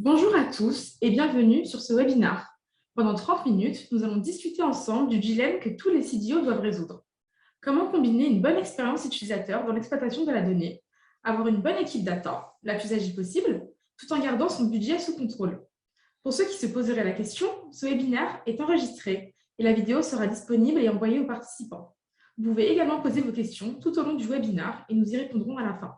Bonjour à tous et bienvenue sur ce webinaire. Pendant 30 minutes, nous allons discuter ensemble du dilemme que tous les CDO doivent résoudre. Comment combiner une bonne expérience utilisateur dans l'exploitation de la donnée, avoir une bonne équipe data, la plus agile possible, tout en gardant son budget sous contrôle. Pour ceux qui se poseraient la question, ce webinaire est enregistré et la vidéo sera disponible et envoyée aux participants. Vous pouvez également poser vos questions tout au long du webinaire et nous y répondrons à la fin.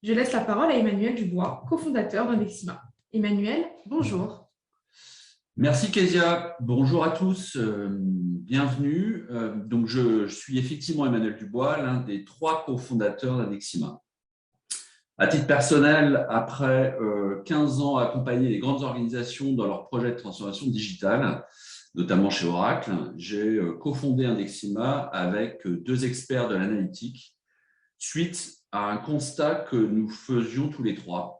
Je laisse la parole à Emmanuel Dubois, cofondateur d'Indexima. Emmanuel, bonjour. Merci Kezia, bonjour à tous, bienvenue. Donc je suis effectivement Emmanuel Dubois, l'un des 3 cofondateurs d'Indexima. À titre personnel, après 15 ans à accompagner les grandes organisations dans leurs projets de transformation digitale, notamment chez Oracle, j'ai cofondé Indexima avec 2 experts de l'analytique, suite à un constat que nous faisions tous les 3.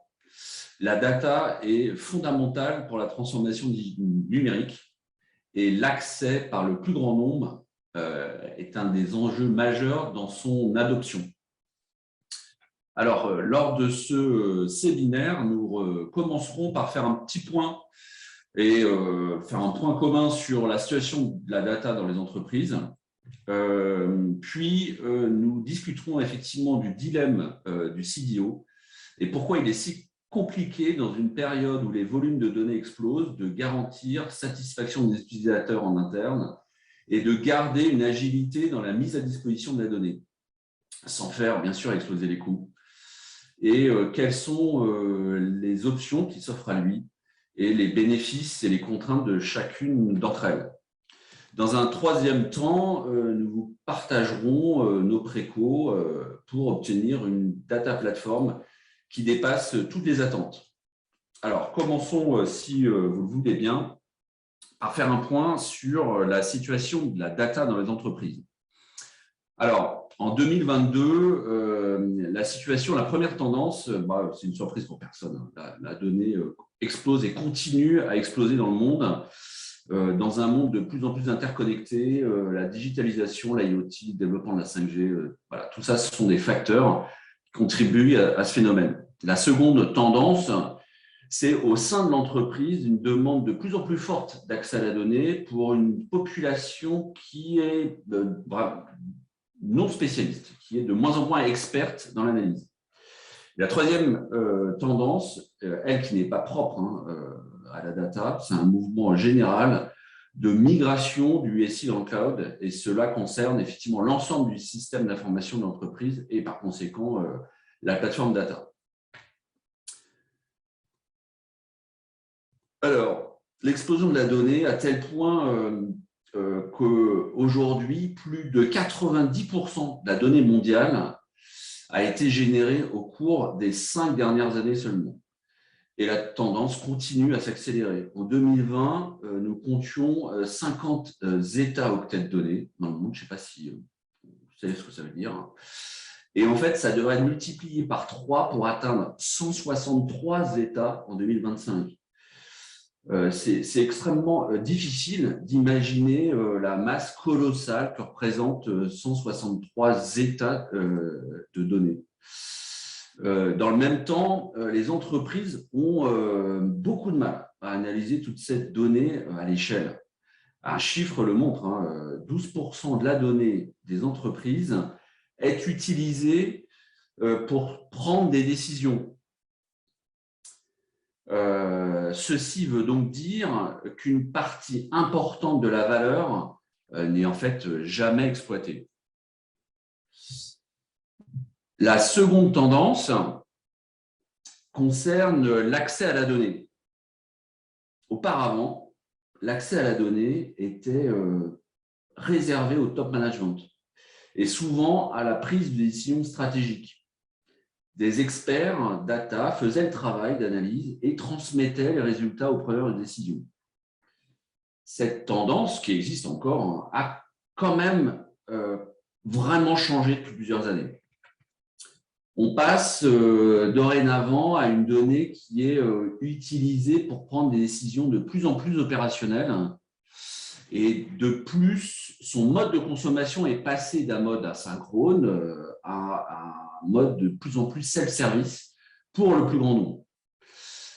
La data est fondamentale pour la transformation numérique et l'accès par le plus grand nombre est un des enjeux majeurs dans son adoption. Alors, lors de ce séminaire, nous commencerons par faire un petit point et faire un point commun sur la situation de la data dans les entreprises. Puis, nous discuterons effectivement du dilemme du CDO et pourquoi il est si compliqué dans une période où les volumes de données explosent, de garantir satisfaction des utilisateurs en interne et de garder une agilité dans la mise à disposition de la donnée, sans faire bien sûr exploser les coûts. Et quelles sont les options qui s'offrent à lui et les bénéfices et les contraintes de chacune d'entre elles. Dans un troisième temps, nous vous partagerons nos précaux pour obtenir une data platform qui dépasse toutes les attentes. Alors, commençons, si vous le voulez bien, par faire un point sur la situation de la data dans les entreprises. Alors, en 2022, la situation, la première tendance, c'est une surprise pour personne. La donnée explose et continue à exploser dans le monde, dans un monde de plus en plus interconnecté, la digitalisation, l'IoT, le développement de la 5G, voilà, tout ça, ce sont des facteurs contribuent à ce phénomène. La seconde tendance, c'est au sein de l'entreprise une demande de plus en plus forte d'accès à la donnée pour une population qui est non spécialiste, qui est de moins en moins experte dans l'analyse. La troisième tendance, elle qui n'est pas propre à la data, c'est un mouvement général de migration du SI dans le cloud, et cela concerne effectivement l'ensemble du système d'information de l'entreprise et par conséquent la plateforme data. Alors, l'explosion de la donnée à tel point qu'aujourd'hui, plus de 90% de la donnée mondiale a été générée au cours des 5 dernières années seulement. Et la tendance continue à s'accélérer. En 2020, nous comptions 50 zeta-octets de données dans le monde. Je ne sais pas si vous savez ce que ça veut dire. Et en fait, ça devrait être multiplié par 3 pour atteindre 163 zeta en 2025. C'est extrêmement difficile d'imaginer la masse colossale que représente 163 zeta de données. Dans le même temps, les entreprises ont beaucoup de mal à analyser toute cette donnée à l'échelle. Un chiffre le montre, 12% de la donnée des entreprises est utilisée pour prendre des décisions. Ceci veut donc dire qu'une partie importante de la valeur n'est en fait jamais exploitée. La seconde tendance concerne l'accès à la donnée. Auparavant, l'accès à la donnée était réservé au top management et souvent à la prise de décision stratégique. Des experts data faisaient le travail d'analyse et transmettaient les résultats aux preneurs de décision. Cette tendance, qui existe encore, a quand même vraiment changé depuis plusieurs années. On passe dorénavant à une donnée qui est utilisée pour prendre des décisions de plus en plus opérationnelles et de plus, son mode de consommation est passé d'un mode asynchrone à un mode de plus en plus self-service pour le plus grand nombre.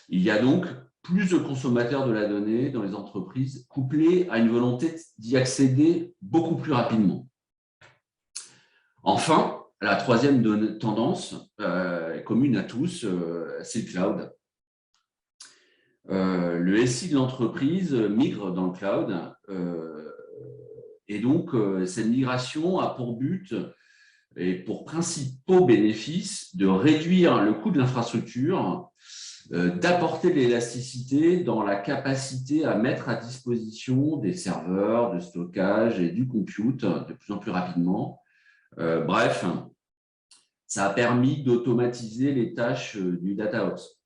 Il y a donc plus de consommateurs de la donnée dans les entreprises, couplé à une volonté d'y accéder beaucoup plus rapidement. Enfin, la troisième tendance commune à tous, c'est le cloud. Le SI de l'entreprise migre dans le cloud et donc cette migration a pour but et pour principaux bénéfices de réduire le coût de l'infrastructure, d'apporter de l'élasticité dans la capacité à mettre à disposition des serveurs de stockage et du compute de plus en plus rapidement. Bref, ça a permis d'automatiser les tâches du DataOps.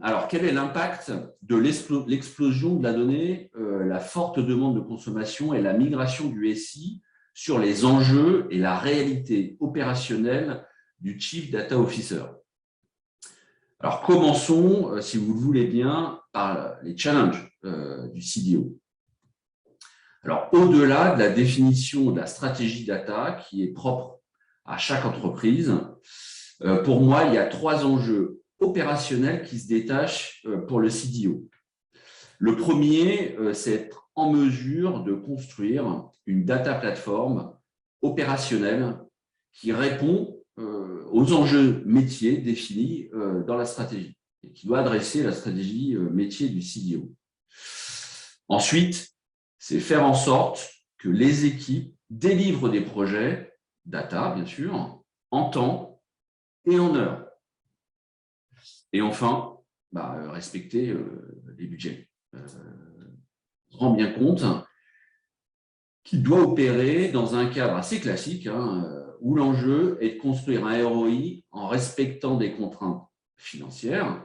Alors, quel est l'impact de l'explosion de la donnée, la forte demande de consommation et la migration du SI sur les enjeux et la réalité opérationnelle du Chief Data Officer? Alors, commençons, si vous le voulez bien, par les challenges du CDO. Alors, au-delà de la définition de la stratégie data qui est propre à chaque entreprise, pour moi, il y a 3 enjeux opérationnels qui se détachent pour le CDO. Le premier, c'est être en mesure de construire une data plateforme opérationnelle qui répond aux enjeux métiers définis dans la stratégie et qui doit adresser la stratégie métier du CDO. Ensuite, c'est faire en sorte que les équipes délivrent des projets data, bien sûr, en temps et en heure. Et enfin, respecter les budgets. On se rend bien compte qu'il doit opérer dans un cadre assez classique où l'enjeu est de construire un ROI en respectant des contraintes financières,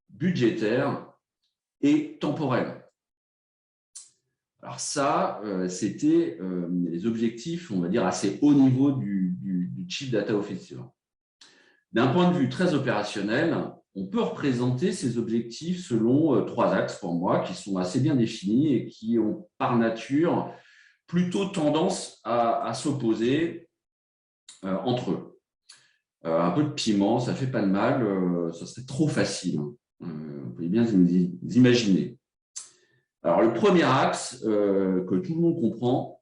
budgétaires et temporelles. Alors ça, c'était les objectifs, on va dire, assez haut niveau du Chief Data Officer. D'un point de vue très opérationnel, on peut représenter ces objectifs selon 3 axes pour moi, qui sont assez bien définis et qui ont par nature plutôt tendance à s'opposer entre eux. Un peu de piment, ça ne fait pas de mal, ça serait trop facile. Vous pouvez bien vous imaginer. Alors, le premier axe que tout le monde comprend,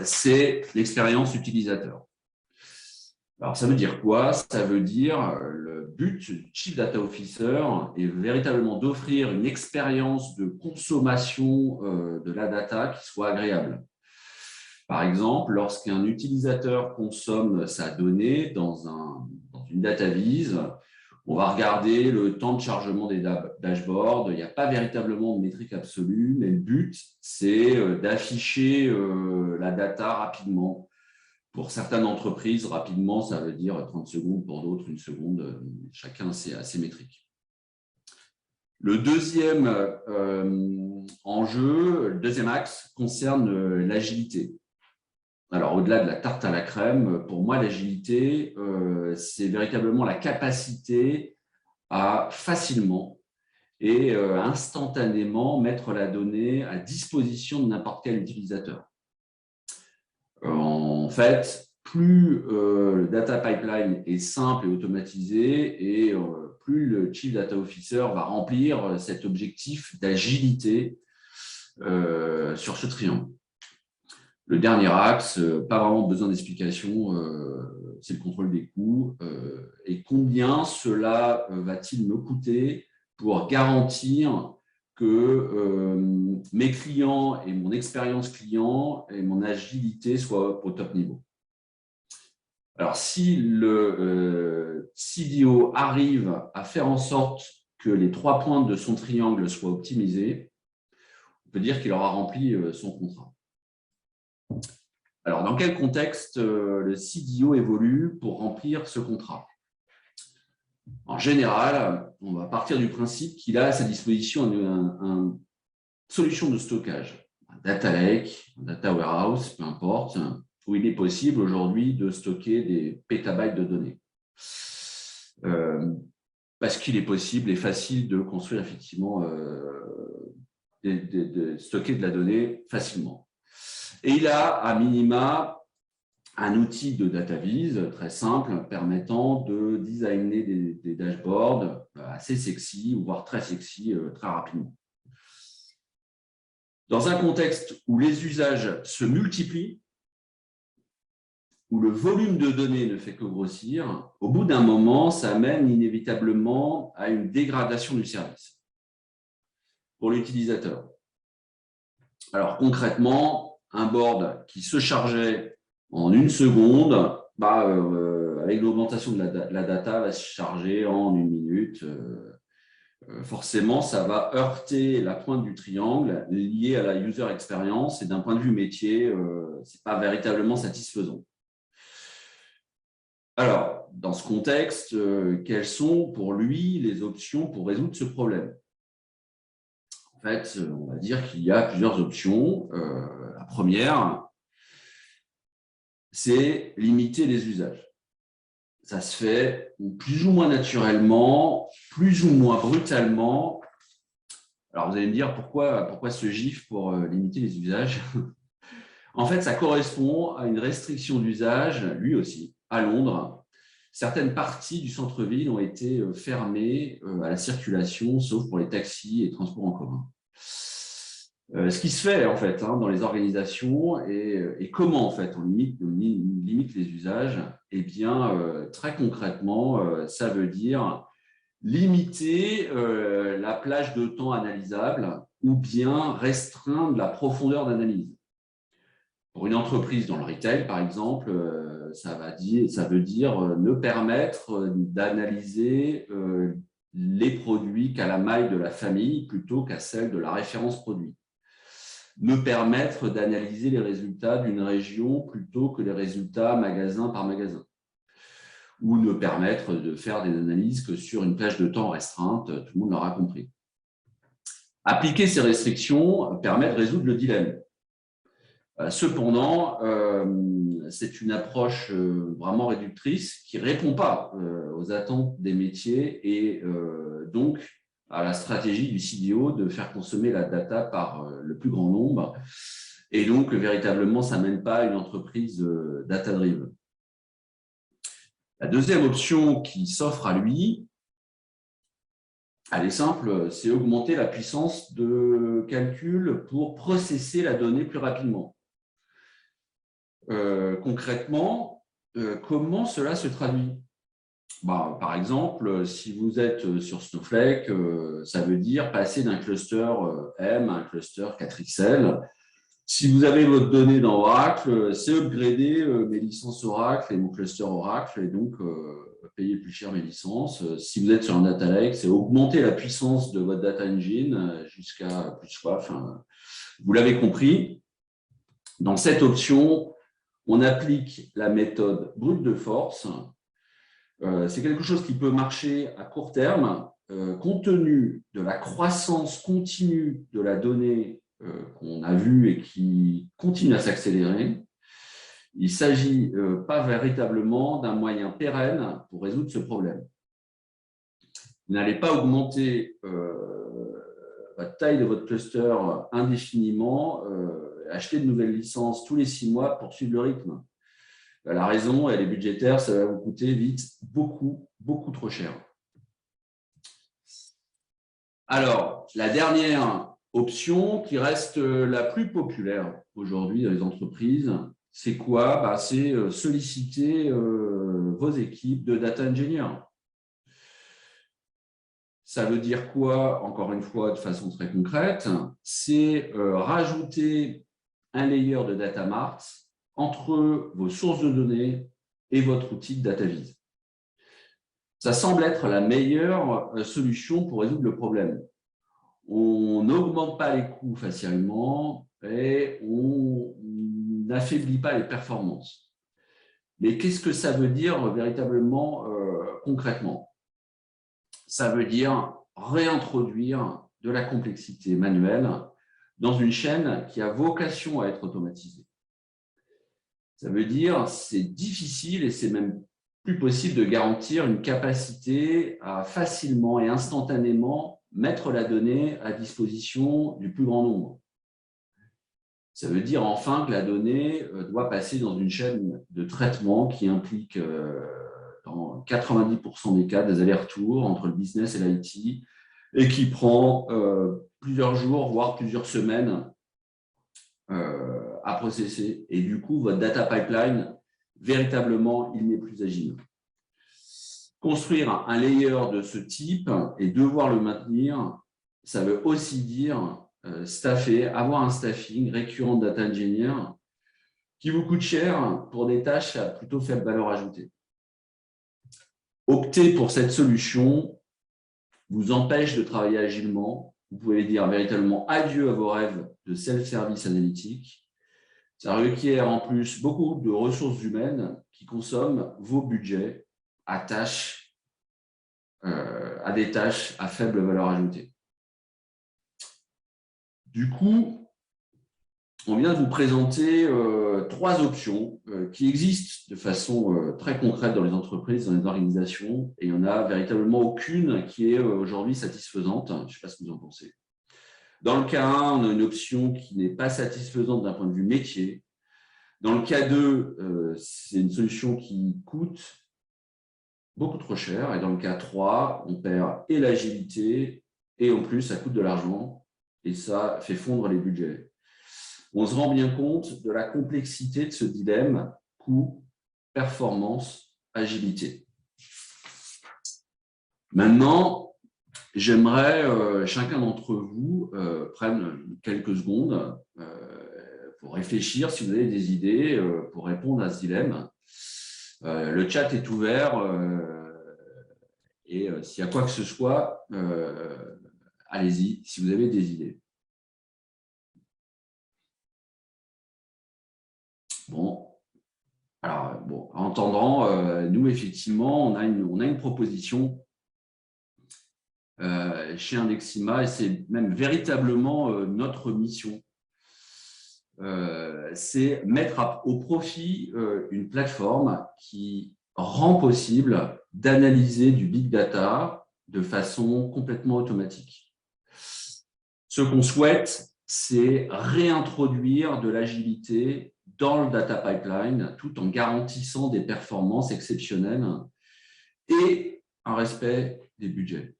c'est l'expérience utilisateur. Alors, ça veut dire quoi? Ça veut dire le but du Chief Data Officer est véritablement d'offrir une expérience de consommation de la data qui soit agréable. Par exemple, lorsqu'un utilisateur consomme sa donnée dans une data vise, on va regarder le temps de chargement des dashboards. Il n'y a pas véritablement de métrique absolue, mais le but, c'est d'afficher la data rapidement. Pour certaines entreprises, rapidement, ça veut dire 30 secondes, pour d'autres, 1 seconde. Chacun ses métriques. Le deuxième enjeu, le deuxième axe, concerne l'agilité. Alors, au-delà de la tarte à la crème, pour moi, l'agilité, c'est véritablement la capacité à facilement et instantanément mettre la donnée à disposition de n'importe quel utilisateur. En fait, plus le data pipeline est simple et automatisé, et plus le Chief Data Officer va remplir cet objectif d'agilité sur ce triangle. Le dernier axe, pas vraiment besoin d'explication, c'est le contrôle des coûts. Et combien cela va-t-il me coûter pour garantir que mes clients et mon expérience client et mon agilité soient au top niveau. Alors, si le CDO arrive à faire en sorte que les 3 pointes de son triangle soient optimisées, on peut dire qu'il aura rempli son contrat. Alors, dans quel contexte le CDO évolue pour remplir ce contrat? En général, on va partir du principe qu'il a à sa disposition une solution de stockage, un data lake, un data warehouse, peu importe, où il est possible aujourd'hui de stocker des pétabytes de données. Parce qu'il est possible et facile de construire effectivement, de stocker de la donnée facilement. Et il a à minima un outil de data vise très simple permettant de designer des dashboards assez sexy, voire très sexy, très rapidement. Dans un contexte où les usages se multiplient, où le volume de données ne fait que grossir, au bout d'un moment, ça mène inévitablement à une dégradation du service pour l'utilisateur. Alors concrètement, un board qui se chargeait en une seconde, avec l'augmentation de la data, va se charger en une minute. Forcément, ça va heurter la pointe du triangle liée à la user experience et d'un point de vue métier, ce n'est pas véritablement satisfaisant. Alors, dans ce contexte, quelles sont pour lui les options pour résoudre ce problème? En fait, on va dire qu'il y a plusieurs options. La première, c'est limiter les usages. Ça se fait plus ou moins naturellement, plus ou moins brutalement. Alors, vous allez me dire pourquoi ce GIF pour limiter les usages? En fait, ça correspond à une restriction d'usage, lui aussi, à Londres. Certaines parties du centre-ville ont été fermées à la circulation, sauf pour les taxis et les transports en commun. Ce qui se fait en fait dans les organisations et comment en fait on limite les usages, eh bien très concrètement, ça veut dire limiter la plage de temps analysable ou bien restreindre la profondeur d'analyse. Pour une entreprise dans le retail, par exemple, ça veut dire ne permettre d'analyser les produits qu'à la maille de la famille plutôt qu'à celle de la référence produit. Ne permettre d'analyser les résultats d'une région plutôt que les résultats magasin par magasin. Ou ne permettre de faire des analyses que sur une plage de temps restreinte, tout le monde l'aura compris. Appliquer ces restrictions permet de résoudre le dilemme. Cependant, c'est une approche vraiment réductrice qui ne répond pas aux attentes des métiers et donc à la stratégie du CDO de faire consommer la data par le plus grand nombre. Et donc, véritablement, ça ne mène pas à une entreprise data-driven. La deuxième option qui s'offre à lui, elle est simple, c'est augmenter la puissance de calcul pour processer la donnée plus rapidement. Concrètement, comment cela se traduit? Par exemple, si vous êtes sur Snowflake, ça veut dire passer d'un cluster M à un cluster 4XL. Si vous avez votre donnée dans Oracle, c'est upgrader mes licences Oracle et mon cluster Oracle et donc payer plus cher mes licences. Si vous êtes sur un data lake, c'est augmenter la puissance de votre data engine jusqu'à plus soif. Vous l'avez compris, dans cette option, on applique la méthode brute de force. C'est quelque chose qui peut marcher à court terme, compte tenu de la croissance continue de la donnée qu'on a vue et qui continue à s'accélérer. Il ne s'agit pas véritablement d'un moyen pérenne pour résoudre ce problème. Vous n'allez pas augmenter la taille de votre cluster indéfiniment, acheter de nouvelles licences tous les 6 mois pour suivre le rythme. La raison, elle est budgétaire, ça va vous coûter vite beaucoup, beaucoup trop cher. Alors, la dernière option qui reste la plus populaire aujourd'hui dans les entreprises, c'est quoi? C'est solliciter vos équipes de data engineers. Ça veut dire quoi? Encore une fois, de façon très concrète, c'est rajouter un layer de data mart entre vos sources de données et votre outil de data vise. Ça semble être la meilleure solution pour résoudre le problème. On n'augmente pas les coûts facilement et on n'affaiblit pas les performances. Mais qu'est-ce que ça veut dire véritablement concrètement? Ça veut dire réintroduire de la complexité manuelle dans une chaîne qui a vocation à être automatisée. Ça veut dire que c'est difficile et c'est même plus possible de garantir une capacité à facilement et instantanément mettre la donnée à disposition du plus grand nombre. Ça veut dire enfin que la donnée doit passer dans une chaîne de traitement qui implique dans 90% des cas des allers-retours entre le business et l'IT et qui prend plusieurs jours, voire plusieurs semaines à processer. Et du coup, votre data pipeline, véritablement, il n'est plus agile. Construire un layer de ce type et devoir le maintenir, ça veut aussi dire staffer, avoir un staffing récurrent de data engineer qui vous coûte cher pour des tâches à plutôt faible valeur ajoutée. Opter pour cette solution vous empêche de travailler agilement. Vous pouvez dire véritablement adieu à vos rêves de self-service analytique. Ça requiert en plus beaucoup de ressources humaines qui consomment vos budgets à des tâches à faible valeur ajoutée. Du coup, on vient de vous présenter 3 options qui existent de façon très concrète dans les entreprises, dans les organisations, et il n'y en a véritablement aucune qui est aujourd'hui satisfaisante. Je ne sais pas ce que vous en pensez. Dans le cas 1, on a une option qui n'est pas satisfaisante d'un point de vue métier. Dans le cas 2, c'est une solution qui coûte beaucoup trop cher. Et dans le cas 3, on perd et l'agilité, et en plus, ça coûte de l'argent, et ça fait fondre les budgets. On se rend bien compte de la complexité de ce dilemme coût, performance, agilité. Maintenant, j'aimerais chacun d'entre vous prenne quelques secondes pour réfléchir si vous avez des idées pour répondre à ce dilemme. Le chat est ouvert et s'il y a quoi que ce soit, allez-y si vous avez des idées. Bon, alors, en entendant, nous, effectivement, on a une proposition chez Indexima et c'est même véritablement notre mission. C'est mettre au profit une plateforme qui rend possible d'analyser du big data de façon complètement automatique. Ce qu'on souhaite, c'est réintroduire de l'agilité dans le data pipeline, tout en garantissant des performances exceptionnelles et un respect des budgets.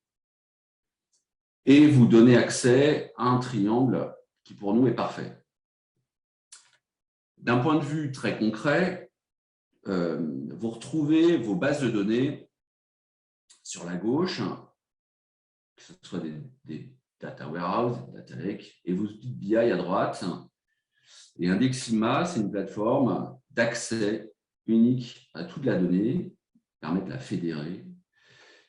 Et vous donner accès à un triangle qui, pour nous, est parfait. D'un point de vue très concret, vous retrouvez vos bases de données sur la gauche, que ce soit des data warehouse, data lake, et vos outils BI à droite. Et Indexima, c'est une plateforme d'accès unique à toute la donnée, qui permet de la fédérer,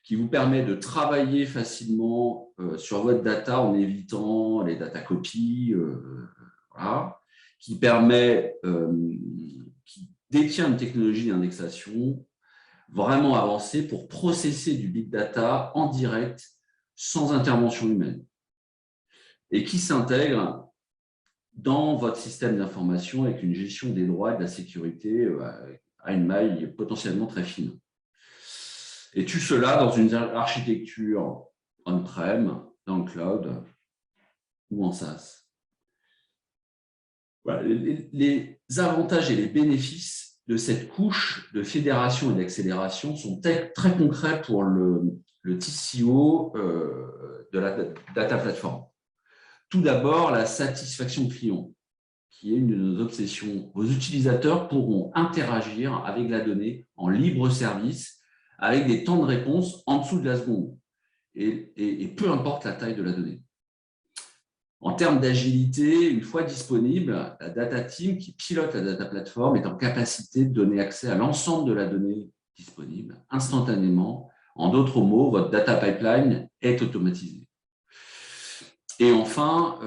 qui vous permet de travailler facilement sur votre data en évitant les data copies, voilà, qui détient une technologie d'indexation vraiment avancée pour processer du big data en direct sans intervention humaine et qui s'intègre dans votre système d'information avec une gestion des droits et de la sécurité à une maille potentiellement très fine. Et tout cela dans une architecture on-prem, dans le cloud ou en SaaS. Voilà, les avantages et les bénéfices de cette couche de fédération et d'accélération sont très concrets pour le TCO de la data platform. Tout d'abord, la satisfaction client, qui est une de nos obsessions. Vos utilisateurs pourront interagir avec la donnée en libre service avec des temps de réponse en dessous de la seconde, et peu importe la taille de la donnée. En termes d'agilité, une fois disponible, la data team qui pilote la data platform est en capacité de donner accès à l'ensemble de la donnée disponible instantanément. En d'autres mots, votre data pipeline est automatisée. Et enfin,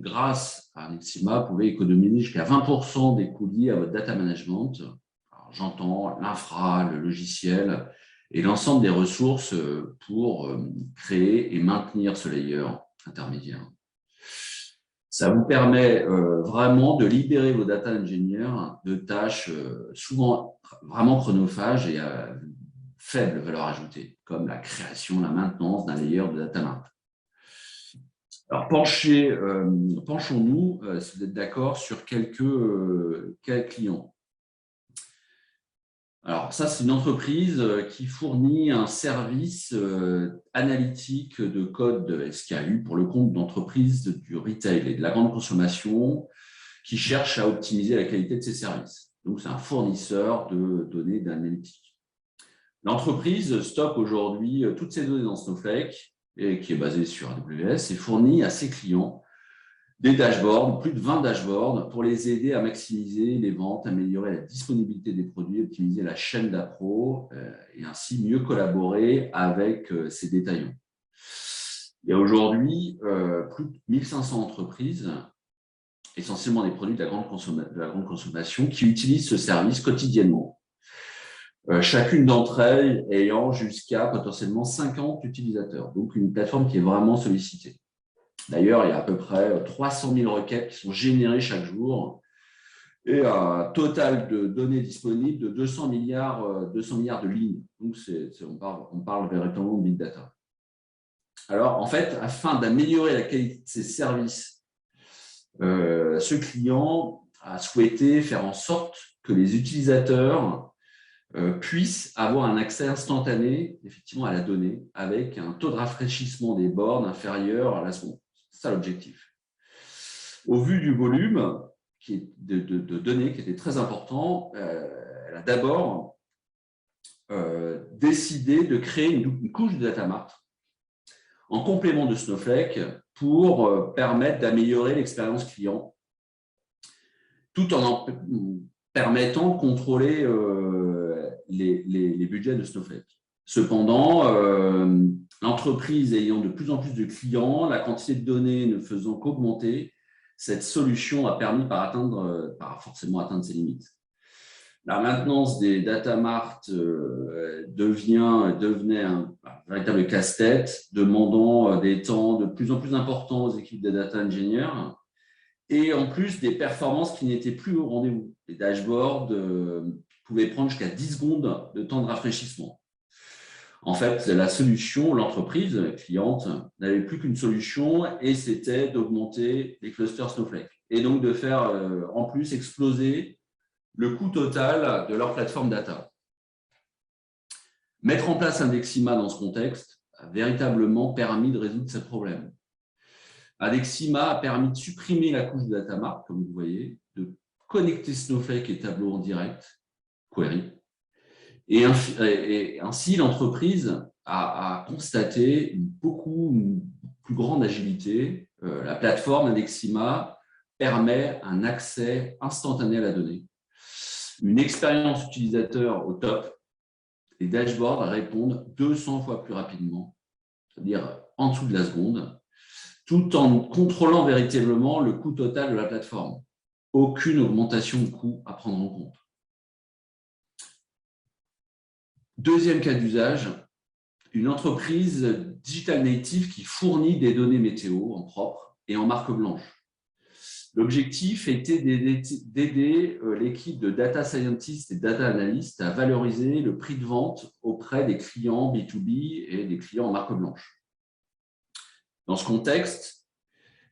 grâce à Indexima, vous pouvez économiser jusqu'à 20% des coûts liés à votre data management. J'entends l'infra, le logiciel et l'ensemble des ressources pour créer et maintenir ce layer intermédiaire. Ça vous permet vraiment de libérer vos data engineers de tâches souvent vraiment chronophages et à faible valeur ajoutée, comme la création, la maintenance d'un layer de data mart. Alors, penchons-nous, si vous êtes d'accord, sur quelques cas clients. Alors, ça, c'est une entreprise qui fournit un service analytique de code SKU pour le compte d'entreprises du retail et de la grande consommation qui cherche à optimiser la qualité de ses services. Donc, c'est un fournisseur de données d'analytique. L'entreprise stocke aujourd'hui toutes ses données dans Snowflake, et qui est basée sur AWS, et fournit à ses clients des dashboards, plus de 20 dashboards, pour les aider à maximiser les ventes, améliorer la disponibilité des produits, optimiser la chaîne d'appro et ainsi mieux collaborer avec ses détaillants. Il y a aujourd'hui plus de 1500 entreprises, essentiellement des produits de la grande consommation, qui utilisent ce service quotidiennement. Chacune d'entre elles ayant jusqu'à potentiellement 50 utilisateurs. Donc, une plateforme qui est vraiment sollicitée. D'ailleurs, il y a à peu près 300 000 requêtes qui sont générées chaque jour et un total de données disponibles de 200 milliards de lignes. Donc, on parle véritablement de big data. Alors, en fait, afin d'améliorer la qualité de ces services, ce client a souhaité faire en sorte que les utilisateurs puissent avoir un accès instantané effectivement à la donnée avec un taux de rafraîchissement des bornes inférieur à la seconde. C'est ça l'objectif. Au vu du volume de données qui était très important, elle a d'abord décidé de créer une couche de data mart en complément de Snowflake pour permettre d'améliorer l'expérience client tout en permettant de contrôler les budgets de Snowflake. Cependant, l'entreprise ayant de plus en plus de clients, la quantité de données ne faisant qu'augmenter, cette solution a permis par forcément atteindre ses limites. La maintenance des data mart devenait un véritable casse-tête, demandant des temps de plus en plus importants aux équipes de data ingénieurs et en plus des performances qui n'étaient plus au rendez-vous. Les dashboards pouvaient prendre jusqu'à 10 secondes de temps de rafraîchissement. En fait, la solution, l'entreprise cliente, n'avait plus qu'une solution et c'était d'augmenter les clusters Snowflake et donc de faire en plus exploser le coût total de leur plateforme data. Mettre en place Indexima dans ce contexte a véritablement permis de résoudre ce problème. Indexima a permis de supprimer la couche de data mart, comme vous voyez, de connecter Snowflake et Tableau en direct, query. Et ainsi, l'entreprise a constaté une plus grande agilité. La plateforme Indexima permet un accès instantané à la donnée, une expérience utilisateur au top. Les dashboards répondent 200 fois plus rapidement, c'est-à-dire en dessous de la seconde, tout en contrôlant véritablement le coût total de la plateforme. Aucune augmentation de coût à prendre en compte. Deuxième cas d'usage, une entreprise digital native qui fournit des données météo en propre et en marque blanche. L'objectif était d'aider l'équipe de data scientists et data analysts à valoriser le prix de vente auprès des clients B2B et des clients en marque blanche. Dans ce contexte,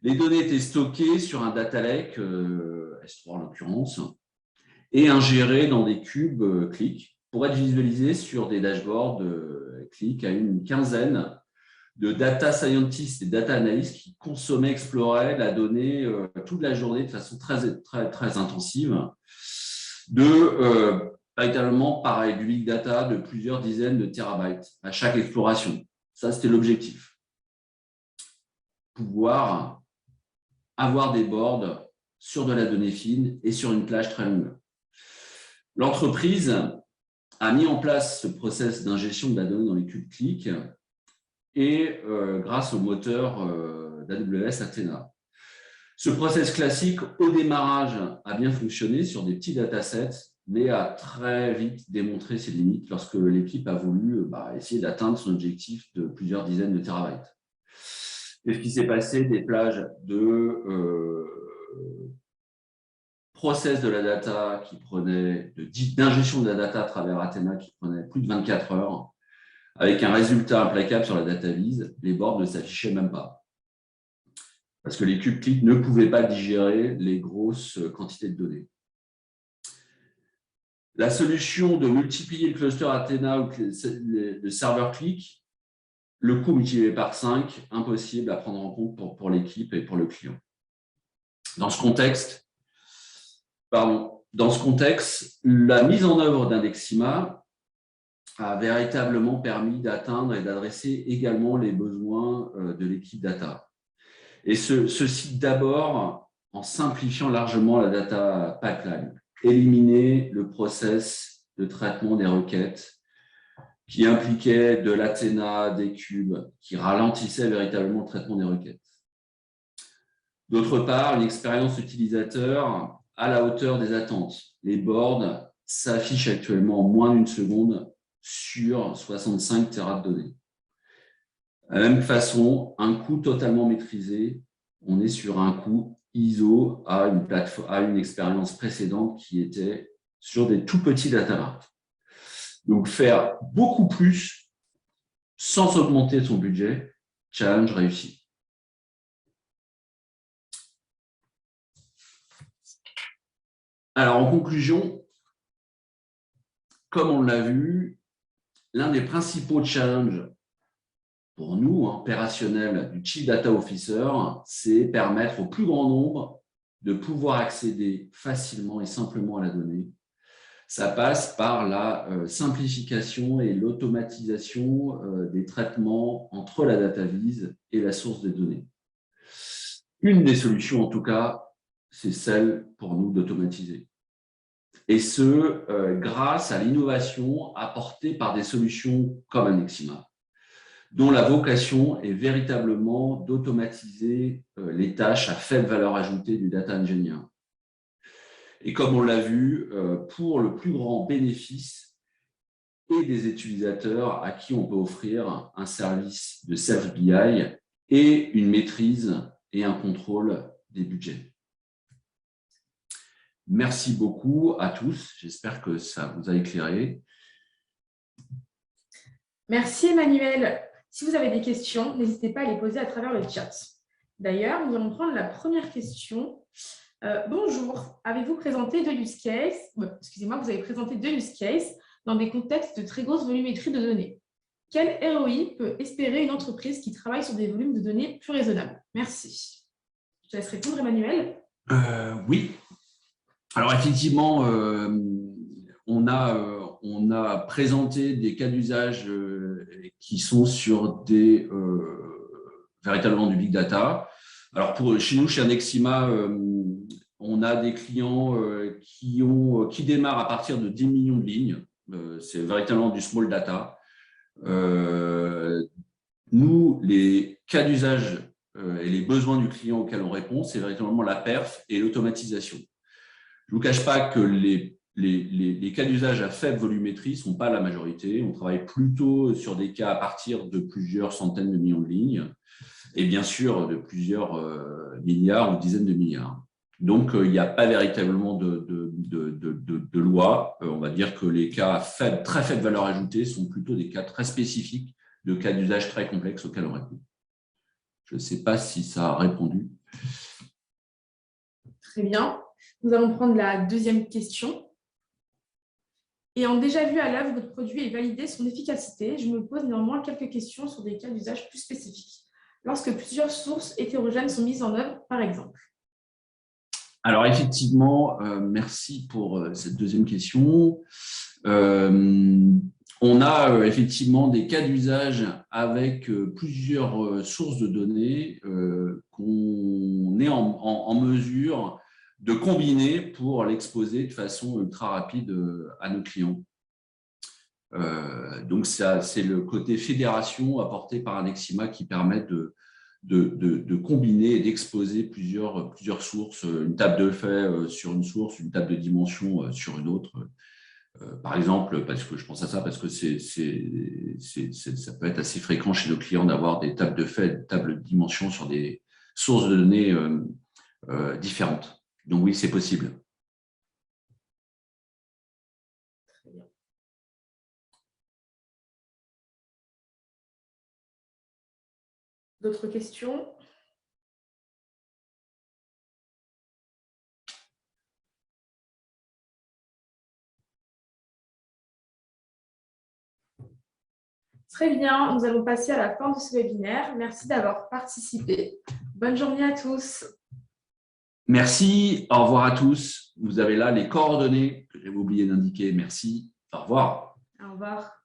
les données étaient stockées sur un data lake, S3 en l'occurrence, et ingérées dans des cubes Qlik pour être visualisées sur des dashboards Qlik à une quinzaine de data scientists et data analysts qui consommaient, exploraient la donnée toute la journée de façon très intensive, véritablement pareil, du big data de plusieurs dizaines de terabytes à chaque exploration. Ça, c'était l'objectif. Pouvoir avoir des boards sur de la donnée fine et sur une plage très longue. L'entreprise a mis en place ce process d'ingestion de la donnée dans les cubes Qlik et grâce au moteur d'AWS Athena. Ce process classique, au démarrage, a bien fonctionné sur des petits datasets, mais a très vite démontré ses limites lorsque l'équipe a voulu essayer d'atteindre son objectif de plusieurs dizaines de terabytes. Et ce qui s'est passé, des plages de process de la data d'ingestion de la data à travers Athena qui prenait plus de 24 heures, avec un résultat implacable sur la data vise, les boards ne s'affichaient même pas. parce que les kubectl ne pouvaient pas digérer les grosses quantités de données. La solution de multiplier le cluster Athena ou le serveur click, le coût multiplié par 5, impossible à prendre en compte pour l'équipe et pour le client. Dans ce contexte, la mise en œuvre d'Indexima a véritablement permis d'atteindre et d'adresser également les besoins de l'équipe data. Et ceci d'abord en simplifiant largement la data pipeline, éliminer le process de traitement des requêtes qui impliquait de l'Athena, des cubes, qui ralentissait véritablement le traitement des requêtes. D'autre part, une expérience utilisateur à la hauteur des attentes. Les boards s'affichent actuellement en moins d'une seconde sur 65 Tera de données. De la même façon, un coût totalement maîtrisé, on est sur un coût ISO à une expérience précédente qui était sur des tout petits data marts. Donc, faire beaucoup plus sans augmenter son budget, challenge réussi. Alors, en conclusion, comme on l'a vu, l'un des principaux challenges pour nous, opérationnels du Chief Data Officer, c'est permettre au plus grand nombre de pouvoir accéder facilement et simplement à la donnée. Ça passe par la simplification et l'automatisation des traitements entre la data vise et la source des données. Une des solutions, en tout cas, c'est celle pour nous d'automatiser. Et ce, grâce à l'innovation apportée par des solutions comme Indexima, dont la vocation est véritablement d'automatiser les tâches à faible valeur ajoutée du data engineer. Et comme on l'a vu, pour le plus grand bénéfice et des utilisateurs à qui on peut offrir un service de self-BI et une maîtrise et un contrôle des budgets. Merci beaucoup à tous. J'espère que ça vous a éclairé. Merci Emmanuel. Si vous avez des questions, n'hésitez pas à les poser à travers le chat. D'ailleurs, nous allons prendre la première question. Bonjour, avez-vous présenté deux use cases, excusez-moi, vous avez présenté deux use cases dans des contextes de très grosse volumétrie de données. Quel ROI peut espérer une entreprise qui travaille sur des volumes de données plus raisonnables? Merci. Je te laisse répondre, Emmanuel. Oui. Alors, effectivement, on a présenté des cas d'usage qui sont sur véritablement du big data. Alors, chez nous, chez Indexima, on a des clients qui démarrent à partir de 10 millions de lignes. C'est véritablement du small data. Nous, les cas d'usage et les besoins du client auxquels on répond, c'est véritablement la perf et l'automatisation. Je ne vous cache pas que les cas d'usage à faible volumétrie ne sont pas la majorité. On travaille plutôt sur des cas à partir de plusieurs centaines de millions de lignes et bien sûr de plusieurs milliards ou dizaines de milliards. Donc, il n'y a pas véritablement de loi. On va dire que les cas à très faible valeur ajoutée sont plutôt des cas très spécifiques de cas d'usage très complexes auxquels on répond. Je ne sais pas si ça a répondu. Très bien. Nous allons prendre la deuxième question. Ayant déjà vu à l'œuvre votre produit et validé son efficacité, je me pose néanmoins quelques questions sur des cas d'usage plus spécifiques, lorsque plusieurs sources hétérogènes sont mises en œuvre, par exemple. Alors, effectivement, merci pour cette deuxième question. On a effectivement des cas d'usage avec plusieurs sources de données qu'on est en mesure de combiner pour l'exposer de façon ultra rapide à nos clients. Donc, c'est le côté fédération apporté par Indexima qui permet de combiner et d'exposer plusieurs sources, une table de faits sur une source, une table de dimensions sur une autre. Par exemple, parce que je pense à ça, parce que ça peut être assez fréquent chez nos clients d'avoir des tables de faits, des tables de dimensions sur des sources de données différentes. Donc oui, c'est possible. Très bien. D'autres questions? Très bien, nous allons passer à la fin de ce webinaire. Merci d'avoir participé. Bonne journée à tous. Merci, au revoir à tous. Vous avez là les coordonnées que j'avais oublié d'indiquer. Merci, au revoir. Au revoir.